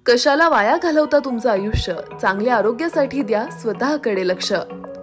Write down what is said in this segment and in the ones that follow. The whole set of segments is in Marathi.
कशाला वाया घालवता तुमचं आयुष्य? चांगल्या आरोग्यासाठी द्या स्वतःकडे लक्ष.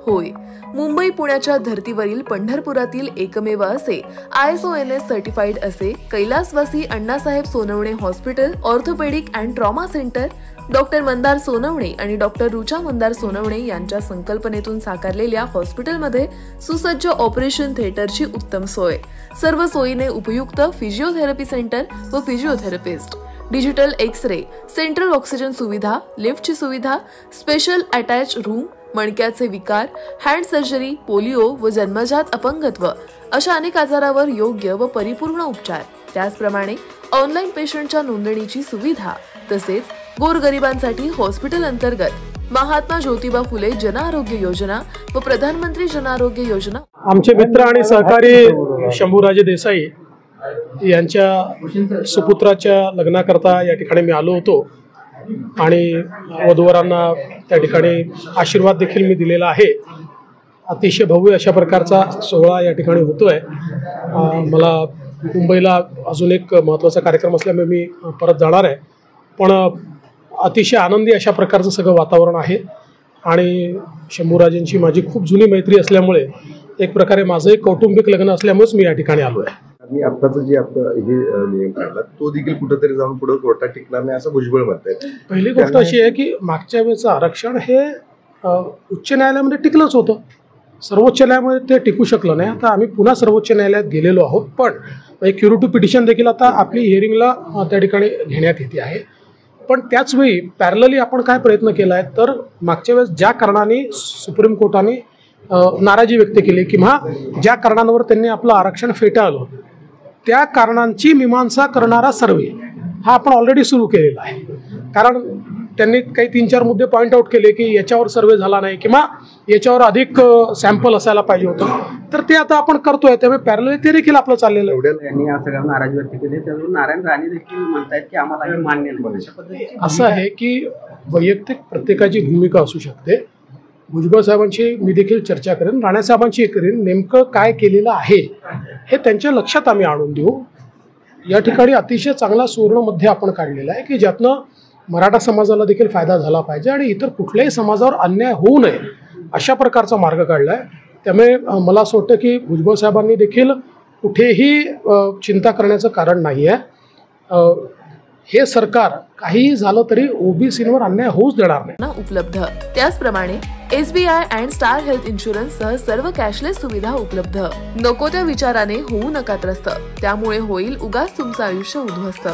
होय, मुंबई पुण्याच्या धर्तीवरील पंढरपुरातील एकमेव असे ISONS सर्टिफाईड असे कैलासवासी Annasaheb Sonawane hospital orthopaedic and trauma centre doctor Mandar Sonawane आणि डॉक्टर रुचा मंदार सोनवणे यांच्या संकल्पनेतून साकारलेल्या हॉस्पिटलमध्ये सुसज्ज ऑपरेशन थिएटरची उत्तम सोय, सर्व सोयीने उपयुक्त फिजिओथेरपी सेंटर व physiotherapist, digital X-ray, central oxygen सुविधा, लिफ्टची सुविधा, स्पेशल अटॅच रूम, मणक्याचे विकार, हँड सर्जरी, पोलिओ व जन्मजात अपंगत्व अशा अनेक आजारावर योग्य व परिपूर्ण उपचार, त्याचप्रमाणे ऑनलाईन पेशंटच्या नोंदणीची सुविधा, तसेच गोरगरिबांसाठी हॉस्पिटल अंतर्गत महात्मा ज्योतिबा फुले जन आरोग्य योजना व प्रधानमंत्री जन आरोग्य योजना. आमचे मित्र आणि सहकारी शंभूराजे देसाई यांच्या सुपुत्राच्या लग्नाकरता या ठिकाणी मी आलो होतो आणि वधूवरांना त्या ठिकाणी आशीर्वाद देखील मी दिलेला आहे. अतिशय भव्य अशा प्रकारचा सोहळा या ठिकाणी होतोय. मला मुंबईला अजून एक महत्त्वाचा कार्यक्रम असल्यामुळे मी परत जाणार आहे, पण अतिशय आनंदी अशा प्रकारचं सगळं वातावरण आहे आणि शंभूराजेंची माझी खूप जुनी मैत्री असल्यामुळे एक प्रकारे माझं एक कौटुंबिक लग्न असल्यामुळेच मी या ठिकाणी आलो आहे. मी आत्ताचं जे आपलं हे नियम काढला तो देखील कुठेतरी जाऊन पुढे कोर्टात टिकणार नाही असं भुजबळ म्हणतात. पहिली गोष्ट अशी आहे की मागच्या वेळेचं आरक्षण हे उच्च न्यायालयामध्ये टिकलंच होतं, सर्वोच्च न्यायालयामध्ये ते टिकू शकलं नाही. आता आम्ही पुन्हा सर्वोच्च न्यायालयात गेलेलो आहोत, पण एक क्युरेटिव्ह पिटिशन देखील आता आपली हिअरिंगला त्या ठिकाणी घेण्यात येते आहे. पण त्याचवेळी पॅरलली आपण काय प्रयत्न केला आहे तर मागच्या वेळेस ज्या कारणाने सुप्रीम कोर्टाने नाराजी व्यक्त केली किंवा ज्या कारणांवर त्यांनी आपलं आरक्षण फेटाळलं त्या कारणांची मीमांसा करणारा सर्वे हा आपण ऑलरेडी सुरू केलेला आहे. कारण त्यांनी काही 3-4 मुद्दे पॉईंट आउट केले की याच्यावर सर्वे झाला नाही किंवा याच्यावर अधिक सॅम्पल असायला पाहिजे होतं, तर ते आता आपण करतोय. त्यामुळे पॅरलली ते देखील आपलं चाललेलं आहे. यांनी सगळ्यांना नाराजी व्यक्त केली, त्यावरून नारायण राणे देखील म्हणतायत की आम्हाला हे मान्य नाही. असं आहे की वैयक्तिक प्रत्येकाची भूमिका असू शकते. भुजबळ साहेबांची मी देखील चर्चा करेन, राणे साहेबांची करेन. नेमकं काय केलेलं आहे हे त्यांच्या लक्षात आम्ही आणून देऊ. या ठिकाणी अतिशय चांगला सुवर्णमध्य आपण काढलेला आहे की ज्यातनं मराठा समाजाला देखील फायदा झाला पाहिजे आणि इतर कुठल्याही समाजावर अन्याय होऊ नये अशा प्रकारचा मार्ग काढला आहे. त्यामुळे मला असं वाटतं की भुजबळ साहेबांनी देखील कुठेही चिंता करण्याचं कारण नाही आहे. हे सरकार काहीही झालं तरी ओबीसीवर अन्याय होऊच देणार नाही. उपलब्ध त्याचप्रमाणे SBI and star health insurance सह सर्व कॅशलेस सुविधा उपलब्ध. नको त्या विचाराने होऊ नका त्रस्त, त्यामुळे होईल उगाच तुमचं आयुष्य उद्ध्वस्त.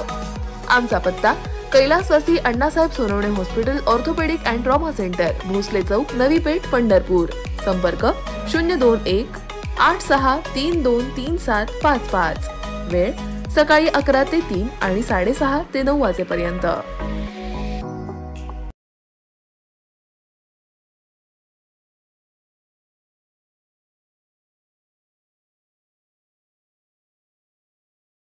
आमचा पत्ता कैलासवासी Annasaheb Sonawane hospital orthopaedic and trauma centre, Bhosale Chowk, Navi Peth, Pandharpur. संपर्क 021 86323755. वेळ सकाळी 11 ते 3 आणि 6:30 ते 9 वाजेपर्यंत.